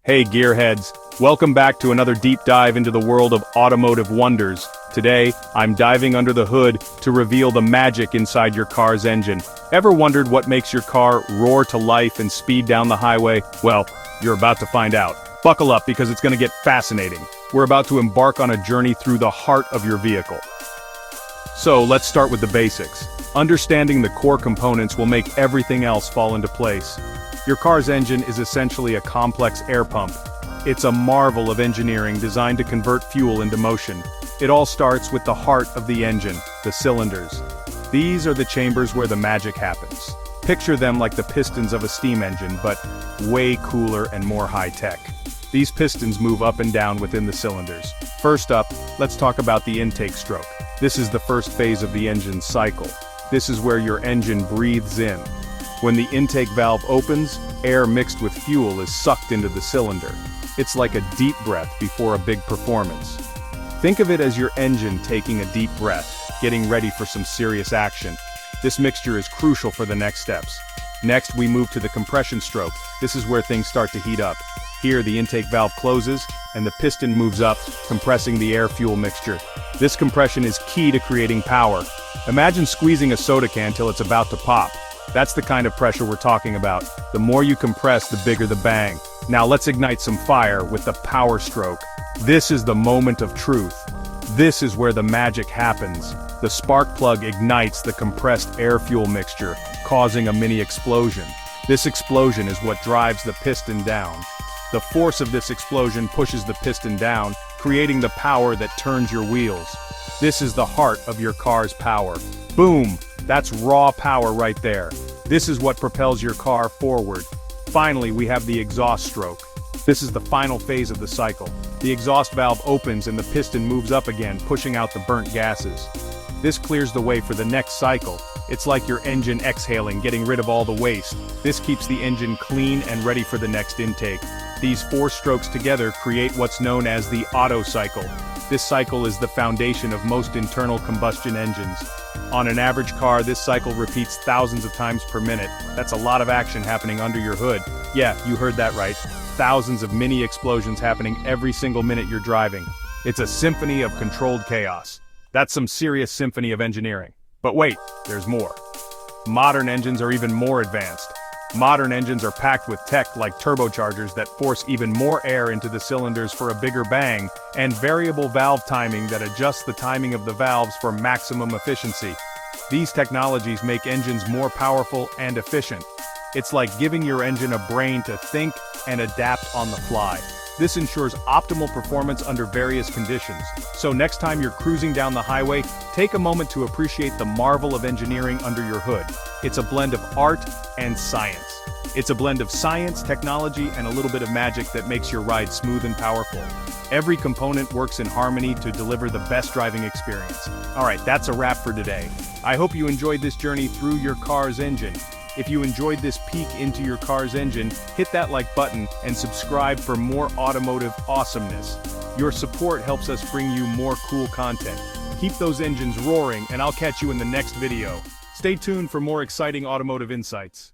Hey gearheads, welcome back to another deep dive into the world of automotive wonders. Today, I'm diving under the hood to reveal the magic inside your car's engine. Ever wondered what makes your car roar to life and speed down the highway? Well, you're about to find out. Buckle up because it's gonna get fascinating. We're about to embark on a journey through the heart of your vehicle. So, let's start with the basics. Understanding the core components will make everything else fall into place. Your car's engine is essentially a complex air pump. It's a marvel of engineering designed to convert fuel into motion. It all starts with the heart of the engine, the cylinders. These are the chambers where the magic happens. Picture them like the pistons of a steam engine, but way cooler and more high-tech. These pistons move up and down within the cylinders. First up, let's talk about the intake stroke. This is the first phase of the engine's cycle. This is where your engine breathes in. When the intake valve opens, air mixed with fuel is sucked into the cylinder. It's like a deep breath before a big performance. Think of it as your engine taking a deep breath, getting ready for some serious action. This mixture is crucial for the next steps. Next, we move to the compression stroke. This is where things start to heat up. Here, the intake valve closes, and the piston moves up, compressing the air-fuel mixture. This compression is key to creating power. Imagine squeezing a soda can till it's about to pop. That's the kind of pressure we're talking about. The more you compress, the bigger the bang. Now let's ignite some fire with the power stroke. This is the moment of truth. This is where the magic happens. The spark plug ignites the compressed air-fuel mixture, causing a mini explosion. This explosion is what drives the piston down. The force of this explosion pushes the piston down, creating the power that turns your wheels. This is the heart of your car's power. Boom! That's raw power right there. This is what propels your car forward. Finally, we have the exhaust stroke. This is the final phase of the cycle. The exhaust valve opens and the piston moves up again, pushing out the burnt gases. This clears the way for the next cycle. It's like your engine exhaling, getting rid of all the waste. This keeps the engine clean and ready for the next intake. These four strokes together create what's known as the Otto cycle. This cycle is the foundation of most internal combustion engines. On an average car, this cycle repeats thousands of times per minute. That's a lot of action happening under your hood. Yeah, you heard that right. Thousands of mini explosions happening every single minute you're driving. It's a symphony of controlled chaos. That's some serious symphony of engineering. But wait, there's more. Modern engines are even more advanced. Modern engines are packed with tech like turbochargers that force even more air into the cylinders for a bigger bang, and variable valve timing that adjusts the timing of the valves for maximum efficiency. These technologies make engines more powerful and efficient. It's like giving your engine a brain to think and adapt on the fly. This ensures optimal performance under various conditions. So next time you're cruising down the highway, take a moment to appreciate the marvel of engineering under your hood. It's a blend of art and science. It's a blend of science, technology, and a little bit of magic that makes your ride smooth and powerful. Every component works in harmony to deliver the best driving experience. Alright, that's a wrap for today. I hope you enjoyed this journey through your car's engine. If you enjoyed this peek into your car's engine, hit that like button and subscribe for more automotive awesomeness. Your support helps us bring you more cool content. Keep those engines roaring, and I'll catch you in the next video. Stay tuned for more exciting automotive insights.